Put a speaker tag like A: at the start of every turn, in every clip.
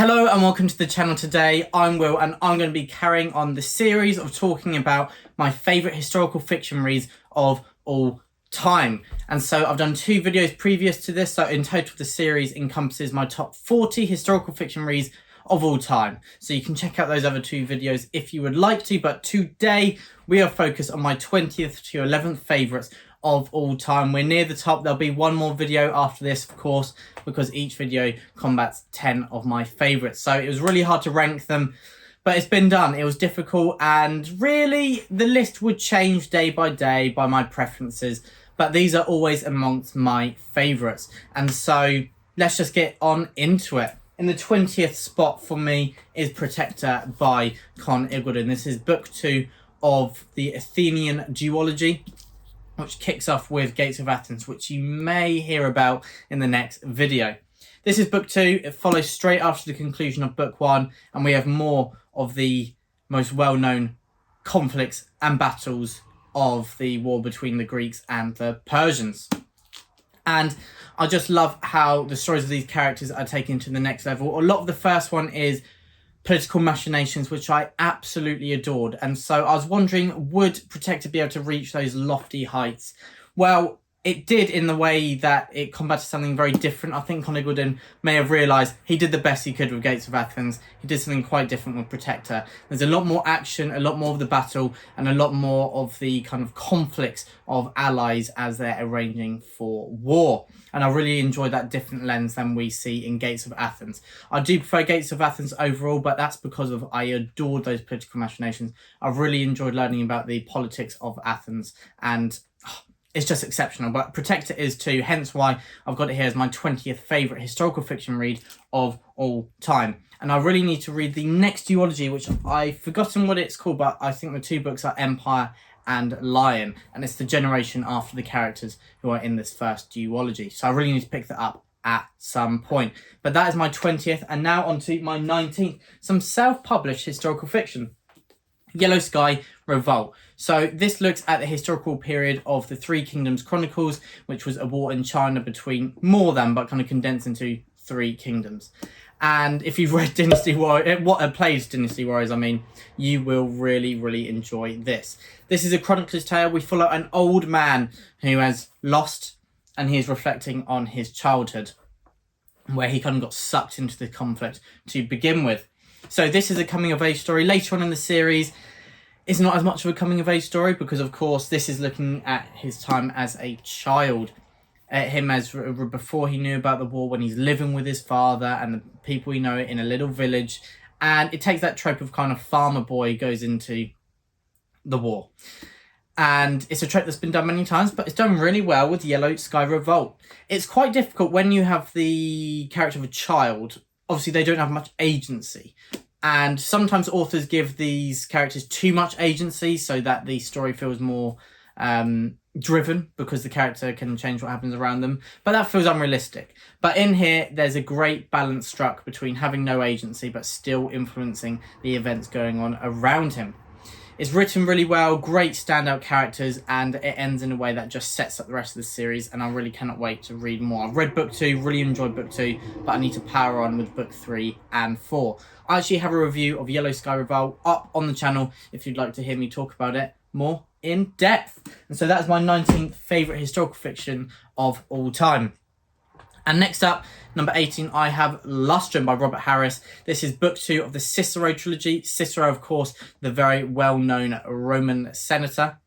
A: Hello and welcome to the channel. Today I'm Will and I'm going to be carrying on the series of talking about my favourite historical fiction reads of all time. And so I've done 2 videos previous to this, so in total the series encompasses my top 40 historical fiction reads of all time. So you can check out those other 2 videos if you would like to, but today we are focused on my 20th to 11th favourites of all time. We're near the top. There'll be one more video after this, of course, because each video combats 10 of my favourites. So it was really hard to rank them, but it's been done. It was difficult, and really the list would change day by day by my preferences, but these are always amongst my favourites. And so let's just get on into it. In the 20th spot for me is Protector by Con Iggulden. This is book 2 of the Athenian duology, which kicks off with Gates of Athens, which you may hear about in the next video. This is book 2. It follows straight after the conclusion of book 1, and we have more of the most well-known conflicts and battles of the war between the Greeks and the Persians. And I just love how the stories of these characters are taken to the next level. A lot of the first one is political machinations, which I absolutely adored. And so I was wondering, would Protector be able to reach those lofty heights? Well, it did, in the way that it combated something very different. I think Con Iggulden may have realised he did the best he could with Gates of Athens. He did something quite different with Protector. There's a lot more action, a lot more of the battle, and a lot more of the kind of conflicts of allies as they're arranging for war. And I really enjoyed that different lens than we see in Gates of Athens. I do prefer Gates of Athens overall, but that's because of I adored those political machinations. I've really enjoyed learning about the politics of Athens, and it's just exceptional. But Protector is too, hence why I've got it here as my 20th favourite historical fiction read of all time. And I really need to read the next duology, which I've forgotten what it's called, but I think the 2 books are Empire and Lion, and it's the generation after the characters who are in this first duology. So I really need to pick that up at some point. But that is my 20th, and now on to my 19th, some self-published historical fiction. Yellow Sky Revolt. So this looks at the historical period of the Three Kingdoms Chronicles, which was a war in China between more than, but kind of condensed into 3 kingdoms. And if you've read Dynasty Warriors, played Dynasty Warriors, you will really enjoy this. This is a chronicler's tale. We follow an old man who has lost, and he is reflecting on his childhood, where he kind of got sucked into the conflict to begin with. So this is a coming-of-age story. Later on in the series, it's not as much of a coming-of-age story because, of course, this is looking at his time as a child. Him as before he knew about the war, when he's living with his father and the people we know in a little village. And it takes that trope of kind of farmer boy goes into the war. And it's a trope that's been done many times, but it's done really well with Yellow Sky Revolt. It's quite difficult when you have the character of a child. Obviously, they don't have much agency. And sometimes authors give these characters too much agency so that the story feels more driven, because the character can change what happens around them. But that feels unrealistic. But in here, there's a great balance struck between having no agency but still influencing the events going on around him. It's written really well, great standout characters, and it ends in a way that just sets up the rest of the series, and I really cannot wait to read more. I've read book 2, really enjoyed book 2, but I need to power on with book 3 and 4. I actually have a review of Yellow Sky Revolt up on the channel if you'd like to hear me talk about it more in depth. And so that's my 19th favourite historical fiction of all time. And next up, number 18, I have Lustrum by Robert Harris. This is book 2 of the Cicero trilogy. Cicero, of course, the very well-known Roman senator.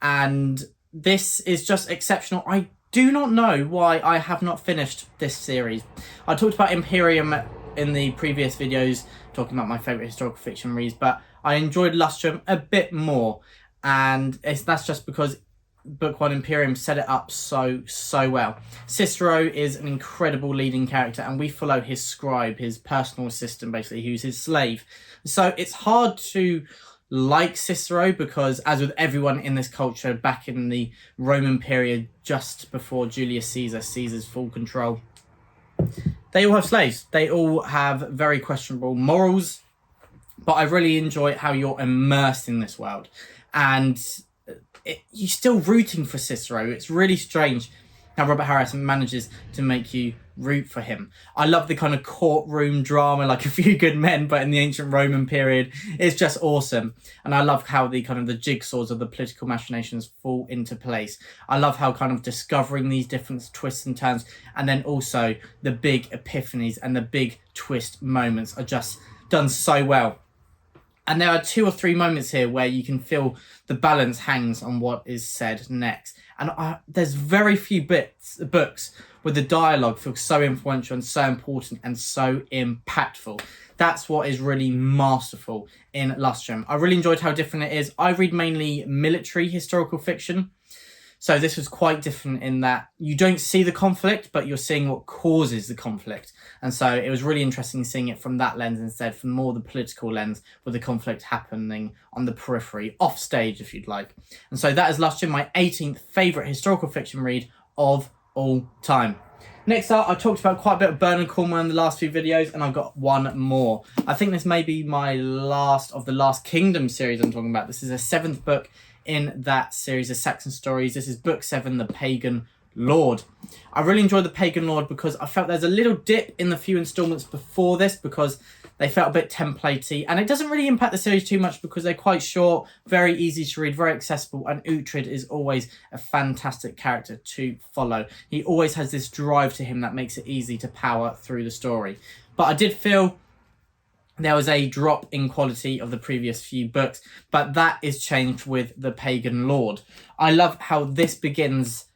A: And this is just exceptional. I do not know why I have not finished this series. I talked about Imperium in the previous videos, talking about my favourite historical fiction reads, but I enjoyed Lustrum a bit more. And that's just because book 1 Imperium set it up so well. Cicero is an incredible leading character, and we follow his scribe, his personal assistant basically, who's his slave. So it's hard to like Cicero because, as with everyone in this culture back in the Roman period just before Julius Caesar seizes full control, they all have slaves. They all have very questionable morals, but I really enjoy how you're immersed in this world. And you're still rooting for Cicero. It's really strange. how Robert Harris manages to make you root for him. I love the kind of courtroom drama, like A Few Good Men, but in the ancient Roman period. It's just awesome. And I love how the kind of the jigsaws of the political machinations fall into place. I love how kind of discovering these different twists and turns, and then also the big epiphanies and the big twist moments are just done so well. And there are 2 or 3 moments here where you can feel the balance hangs on what is said next. And there's very few books where the dialogue feels so influential and so important and so impactful. That's what is really masterful in Lustrum. I really enjoyed how different it is. I read mainly military historical fiction. So this was quite different in that you don't see the conflict, but you're seeing what causes the conflict. And so it was really interesting seeing it from that lens instead, from more the political lens, with the conflict happening on the periphery, off stage, if you'd like. And so that is Lustrum, my 18th favourite historical fiction read of all time. Next up, I talked about quite a bit of Bernard Cornwell in the last few videos, and I've got one more. I think this may be my last of the Last Kingdom series I'm talking about. This is a 7th book in that series of Saxon stories. This is book 7, The Pagan Lord. I really enjoyed The Pagan Lord because I felt there's a little dip in the few installments before this because they felt a bit templatey, and it doesn't really impact the series too much because they're quite short, very easy to read, very accessible, and Uhtred is always a fantastic character to follow. He always has this drive to him that makes it easy to power through the story. But I did feel there was a drop in quality of the previous few books, but that is changed with The Pagan Lord. I love how this begins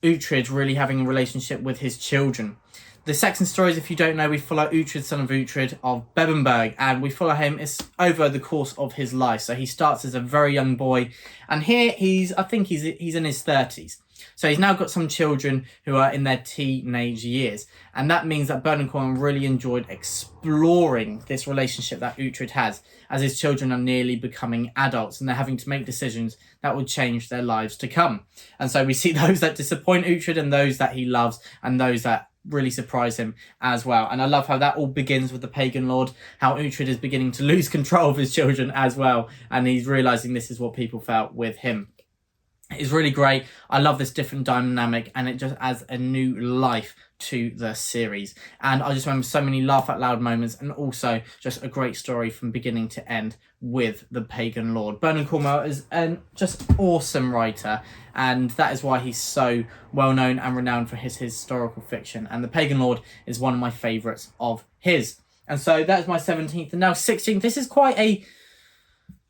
A: Uhtred really having a relationship with his children. The Saxon stories, if you don't know, we follow Uhtred, son of Uhtred of Bebbanburg, and we follow him over the course of his life. So he starts as a very young boy, and here I think he's in his 30s. So he's now got some children who are in their teenage years. And that means that Bernard Cornwell really enjoyed exploring this relationship that Uhtred has as his children are nearly becoming adults and they're having to make decisions that will change their lives to come. And so we see those that disappoint Uhtred and those that he loves and those that really surprise him as well. And I love how that all begins with the Pagan Lord, how Uhtred is beginning to lose control of his children as well. And he's realising this is what people felt with him. It's really great. I love this different dynamic and it just adds a new life to the series. And I just remember so many laugh out loud moments and also just a great story from beginning to end with the Pagan Lord. Bernard Cornwell is an just awesome writer, and that is why he's so well known and renowned for his historical fiction. And the Pagan Lord is one of my favourites of his. And so that's my 17th and now 16th. This is quite a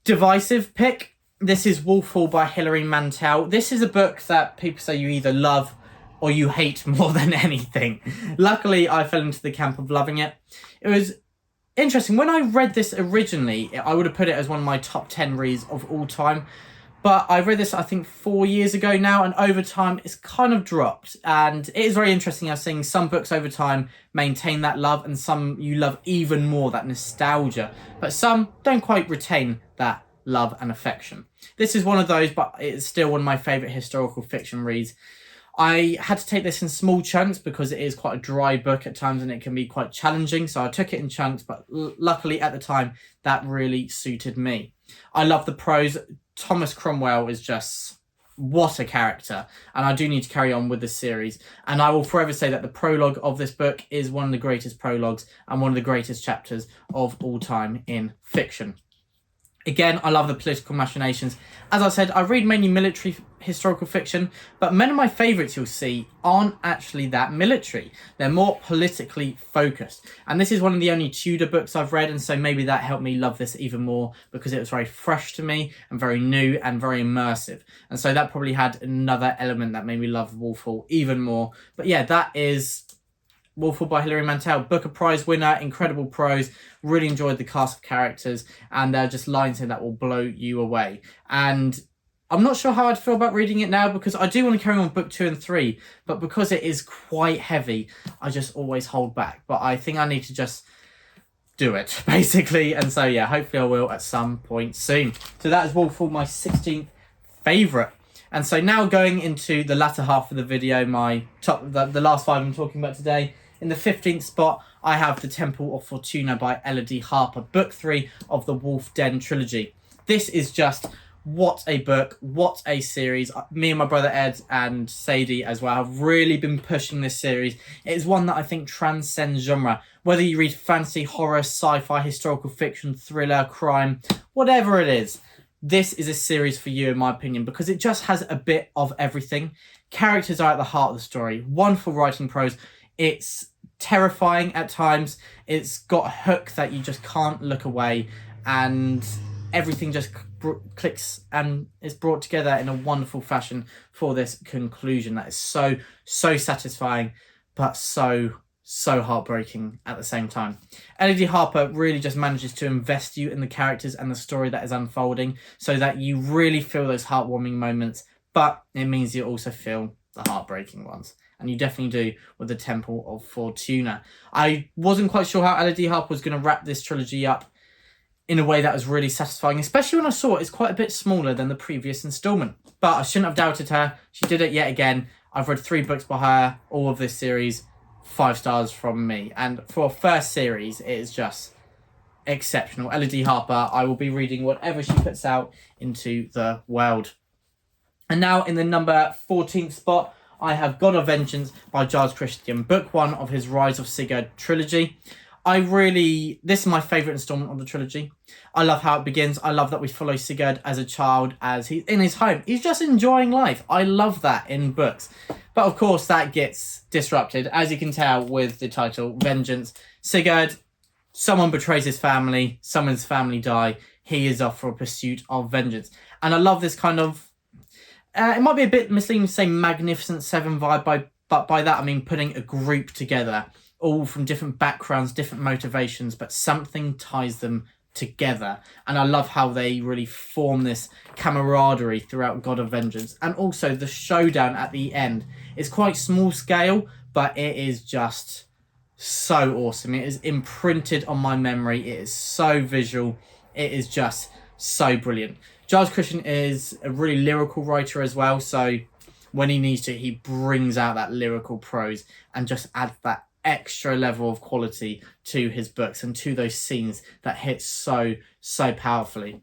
A: divisive pick. This is Wolfhall by Hilary Mantel. This is a book that people say you either love or you hate more than anything. Luckily, I fell into the camp of loving it. It was interesting. When I read this originally, I would have put it as one of my top 10 reads of all time. But I read this, I think, 4 years ago now, and over time, it's kind of dropped. And it is very interesting how seeing some books over time maintain that love, and some you love even more, that nostalgia. But some don't quite retain that love and affection. This is one of those, but it's still one of my favourite historical fiction reads. I had to take this in small chunks because it is quite a dry book at times and it can be quite challenging. So I took it in chunks, but luckily at the time, that really suited me. I love the prose. Thomas Cromwell is just, what a character. And I do need to carry on with the series. And I will forever say that the prologue of this book is one of the greatest prologues and one of the greatest chapters of all time in fiction. Again, I love the political machinations. As I said, I read mainly military historical fiction, but many of my favourites you'll see aren't actually that military. They're more politically focused. And this is one of the only Tudor books I've read, and so maybe that helped me love this even more because it was very fresh to me and very new and very immersive. And so that probably had another element that made me love Wolfhall even more. But yeah, that is Wolfhall by Hilary Mantel, Booker Prize winner, incredible prose, really enjoyed the cast of characters, and there are just lines here that will blow you away. And I'm not sure how I'd feel about reading it now because I do want to carry on with book 2 and 3, but because it is quite heavy, I just always hold back. But I think I need to just do it, basically. And so, yeah, hopefully I will at some point soon. So that is Wolfhall, my 16th favourite. And so now going into the latter half of the video, my top, the last 5 I'm talking about today. In the 15th spot, I have The Temple of Fortuna by Elodie Harper, book 3 of the Wolf Den trilogy. This is just What a book, what a series. Me and my brother Ed and Sadie as well have really been pushing this series. It is one that I think transcends genre. Whether you read fantasy, horror, sci-fi, historical fiction, thriller, crime, whatever it is, this is a series for you in my opinion, because it just has a bit of everything. Characters are at the heart of the story. Wonderful writing prose. It's terrifying at times. It's got a hook that you just can't look away, and everything just clicks and is brought together in a wonderful fashion for this conclusion that is so satisfying, but so heartbreaking at the same time. L.D. Harper really just manages to invest you in the characters and the story that is unfolding, so that you really feel those heartwarming moments, but it means you also feel the heartbreaking ones. And you definitely do with the Temple of Fortuna. I wasn't quite sure how L.D. Harper was going to wrap this trilogy up in a way that was really satisfying, especially when I saw it's quite a bit smaller than the previous installment. But I shouldn't have doubted her. She did it yet again. I've read 3 books by her, all of this series, 5 stars from me. And for a first series, it is just exceptional. L.D. Harper, I will be reading whatever she puts out into the world. And now in the number 14th spot, I have God of Vengeance by Giles Christian, book 1 of his Rise of Sigurd trilogy. This is my favourite installment of the trilogy. I love how it begins. I love that we follow Sigurd as a child, as he's in his home. He's just enjoying life. I love that in books. But of course, that gets disrupted, as you can tell with the title, Vengeance. Sigurd, someone betrays his family, someone's family die. He is off for a pursuit of vengeance. And I love this kind of, it might be a bit misleading to say Magnificent Seven vibe, but by that I mean putting a group together, all from different backgrounds, different motivations, but something ties them together. And I love how they really form this camaraderie throughout God of Vengeance. And also the showdown at the end is quite small scale, but it is just so awesome. It is imprinted on my memory. It is so visual. It is just so brilliant. Giles Christian is a really lyrical writer as well, so when he needs to, he brings out that lyrical prose and just adds that extra level of quality to his books and to those scenes that hit so powerfully.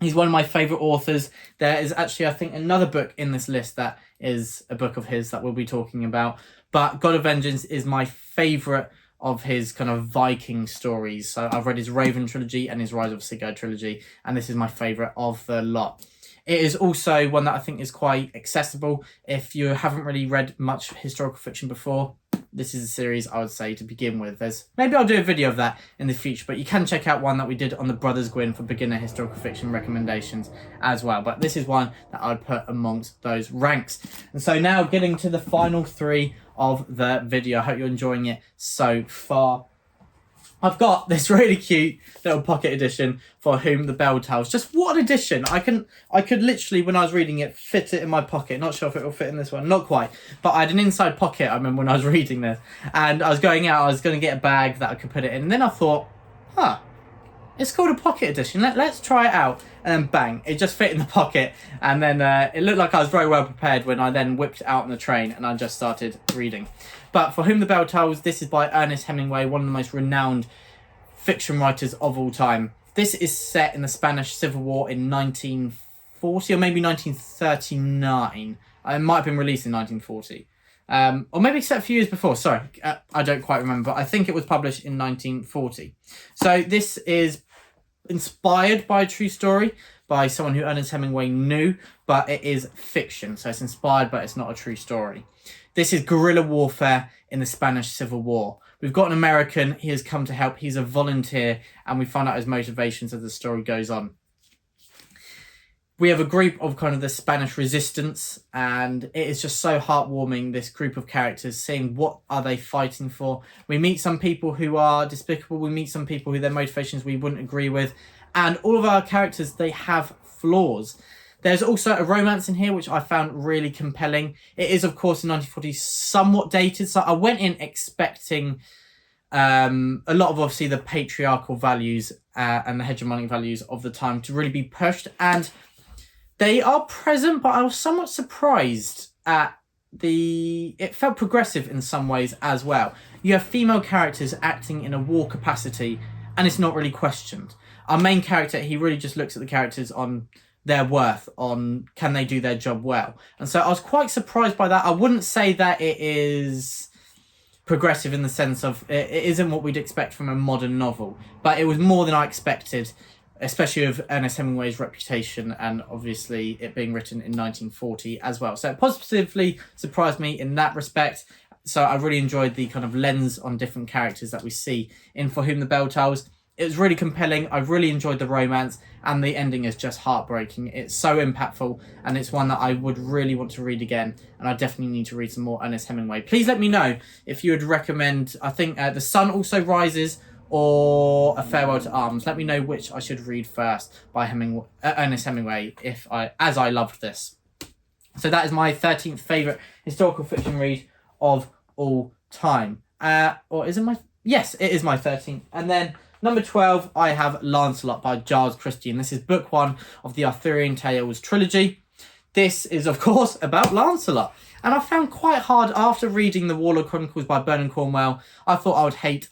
A: He's one of my favourite authors. There is actually, I think, another book in this list that is a book of his that we'll be talking about, but God of Vengeance is my favourite of his kind of Viking stories. So I've read his Raven trilogy and his Rise of Sigurd trilogy, and this is my favourite of the lot. It is also one that I think is quite accessible. If you haven't really read much historical fiction before, this is a series I would say to begin with. Maybe I'll do a video of that in the future, but you can check out one that we did on the Brothers Gwyn for beginner historical fiction recommendations as well. But this is one that I'd put amongst those ranks. And so now getting to the final 3 of the video. I hope you're enjoying it so far. I've got this really cute little pocket edition for Whom the Bell Tolls. Just what an edition. I could literally, when I was reading it, fit it in my pocket. Not sure if it will fit in this one. Not quite. But I had an inside pocket, I remember, when I was reading this. And I was going out, I was going to get a bag that I could put it in. And then I thought, it's called a pocket edition. Let's try it out. And then bang, it just fit in the pocket. And then it looked like I was very well prepared when I then whipped it out on the train and I just started reading. But For Whom the Bell Tolls, this is by Ernest Hemingway, one of the most renowned fiction writers of all time. This is set in the Spanish Civil War in 1940 or maybe 1939. It might have been released in 1940. Or maybe except a few years before. Sorry, I don't quite remember. But I think it was published in 1940. So this is inspired by a true story by someone who Ernest Hemingway knew, but it is fiction. So it's inspired, but it's not a true story. This is guerrilla warfare in the Spanish Civil War. We've got an American. He has come to help. He's a volunteer, and we find out his motivations as the story goes on. We have a group of kind of the Spanish resistance, and it is just so heartwarming, this group of characters, seeing what are they fighting for. We meet some people who are despicable. We meet some people who their motivations we wouldn't agree with. And all of our characters, they have flaws. There's also a romance in here, which I found really compelling. It is, of course, in 1940s, somewhat dated. So I went in expecting a lot of, obviously, the patriarchal values and the hegemonic values of the time to really be pushed. And they are present, but I was somewhat surprised at it felt progressive in some ways as well. You have female characters acting in a war capacity, and it's not really questioned. Our main character, he really just looks at the characters on their worth on can they do their job well. And so I was quite surprised by that. I wouldn't say that it is progressive in the sense of it isn't what we'd expect from a modern novel, but it was more than I expected, especially with Ernest Hemingway's reputation and obviously it being written in 1940 as well. So it positively surprised me in that respect. So I really enjoyed the kind of lens on different characters that we see in For Whom the Bell Tolls. It was really compelling. I really enjoyed the romance, and the ending is just heartbreaking. It's so impactful, and it's one that I would really want to read again, and I definitely need to read some more Ernest Hemingway. Please let me know if you would recommend, I think, The Sun Also Rises or A Farewell to Arms. Let me know which I should read first by Ernest Hemingway, as I loved this. So that is my 13th favourite historical fiction read of all time. Or is it my... Yes, it is my 13th. And then number 12, I have Lancelot by Giles Christie. And this is book 1 of the Arthurian Tales trilogy. This is, of course, about Lancelot. And I found quite hard, after reading The Warlord Chronicles by Bernard Cornwell, I thought I would hate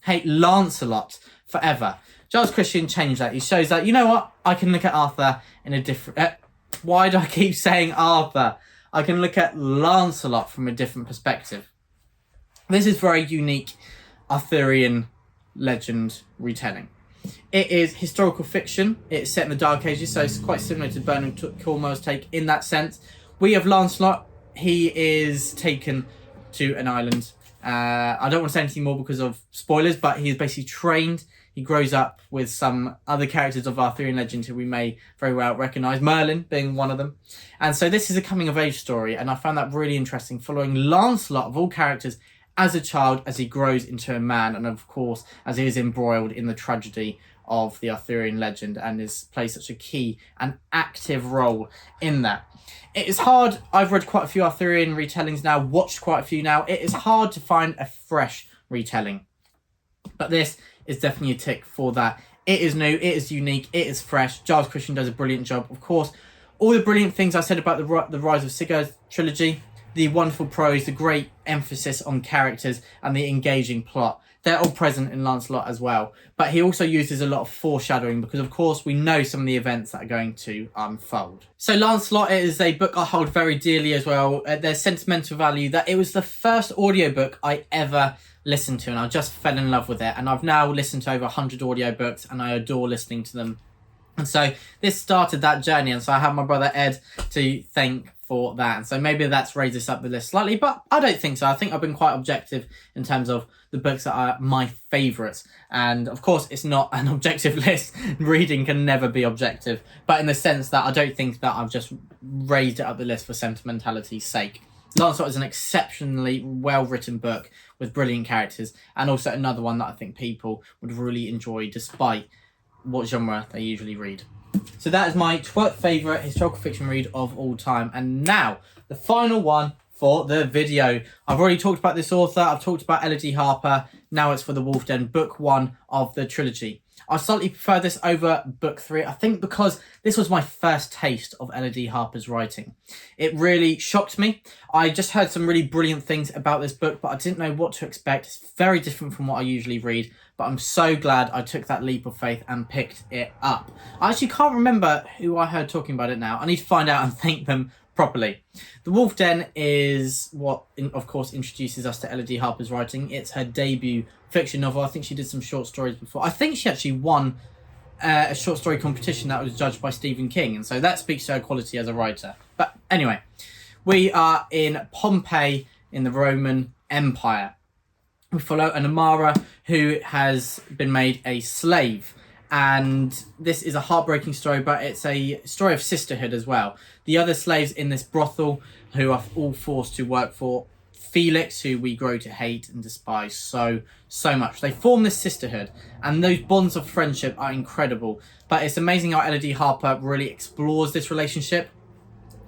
A: hate Lancelot forever. Giles Christie changed that. He shows that, you know what, I can look at Arthur in a different... why do I keep saying Arthur? I can look at Lancelot from a different perspective. This is very unique Arthurian legend retelling. It is historical fiction. It's set in the Dark Ages, so it's quite similar to Bernard Cornwell's take in that sense. We have Lancelot. He is taken to an island. I don't want to say anything more because of spoilers, but he is basically trained. He grows up with some other characters of Arthurian legend who we may very well recognise, Merlin being one of them. And so this is a coming-of-age story, and I found that really interesting, following Lancelot, of all characters, as a child, as he grows into a man, and of course, as he is embroiled in the tragedy of the Arthurian legend and plays such a key and active role in that. It is hard. I've read quite a few Arthurian retellings now, watched quite a few now. It is hard to find a fresh retelling, but this is definitely a tick for that. It is new, it is unique, it is fresh. Giles Christie does a brilliant job. Of course, all the brilliant things I said about the Rise of Sigurd trilogy, the wonderful prose, the great emphasis on characters, and the engaging plot, they're all present in Lancelot as well. But he also uses a lot of foreshadowing because, of course, we know some of the events that are going to unfold. So Lancelot is a book I hold very dearly as well. There's sentimental value that it was the first audiobook I ever listened to, and I just fell in love with it. And I've now listened to over 100 audiobooks, and I adore listening to them. And so this started that journey, and so I have my brother Ed to thank for that. And so maybe that's raised this up the list slightly, but I don't think so. I think I've been quite objective in terms of the books that are my favourites. And of course, it's not an objective list. Reading can never be objective, but in the sense that I don't think that I've just raised it up the list for sentimentality's sake. Lancelot is an exceptionally well-written book with brilliant characters, and also another one that I think people would really enjoy despite what genre they usually read. So that is my 12th favourite historical fiction read of all time. And now, the final one for the video. I've already talked about this author. I've talked about Elodie Harper. Now it's for The Wolf Den, book 1 of the trilogy. I slightly prefer this over book 3, I think because this was my first taste of Elodie Harper's writing. It really shocked me. I just heard some really brilliant things about this book, but I didn't know what to expect. It's very different from what I usually read, but I'm so glad I took that leap of faith and picked it up. I actually can't remember who I heard talking about it now. I need to find out and thank them properly. The Wolf Den is what, of course, introduces us to Elodie Harper's writing. It's her debut fiction novel. I think she did some short stories before. I think she actually won a short story competition that was judged by Stephen King, and so that speaks to her quality as a writer. But anyway, we are in Pompeii in the Roman Empire. We follow an Amara who has been made a slave. And this is a heartbreaking story, but it's a story of sisterhood as well. The other slaves in this brothel who are all forced to work for Felix, who we grow to hate and despise so much. They form this sisterhood, and those bonds of friendship are incredible. But it's amazing how Elodie Harper really explores this relationship.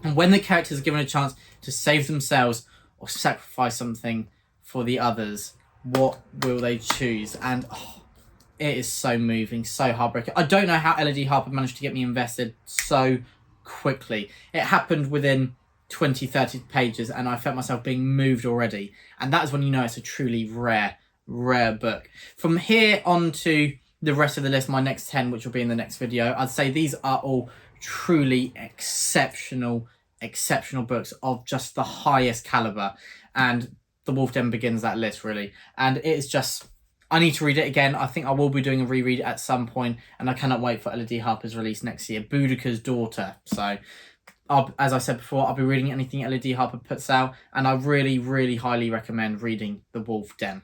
A: And when the characters are given a chance to save themselves or sacrifice something for the others, what will they choose? And it is so moving, so heartbreaking. I don't know how Elodie Harper managed to get me invested so quickly. It happened within 20, 30 pages, and I felt myself being moved already. And that is when you know it's a truly rare book. From here on to the rest of the list, my next 10, which will be in the next video, I'd say these are all truly exceptional books of just the highest caliber. And The Wolf Den begins that list, really. And it is just, I need to read it again. I think I will be doing a reread at some point, and I cannot wait for Ella Harper's release next year, Boudicca's Daughter. So, as I said before, I'll be reading anything Ella Harper puts out, and I really, really highly recommend reading The Wolf Den.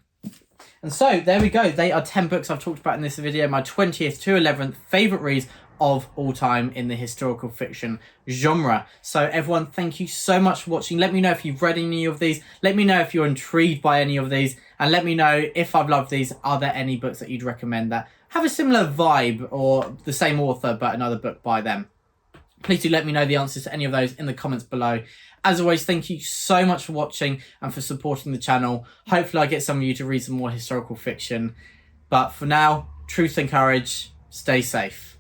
A: And so, there we go. They are 10 books I've talked about in this video, my 20th to 11th favourite reads of all time in the historical fiction genre. So everyone, thank you so much for watching. Let me know if you've read any of these. Let me know if you're intrigued by any of these. And let me know if I've loved these. Are there any books that you'd recommend that have a similar vibe or the same author but another book by them? Please do let me know the answers to any of those in the comments below. As always, thank you so much for watching and for supporting the channel. Hopefully I get some of you to read some more historical fiction. But for now, truth and courage, stay safe.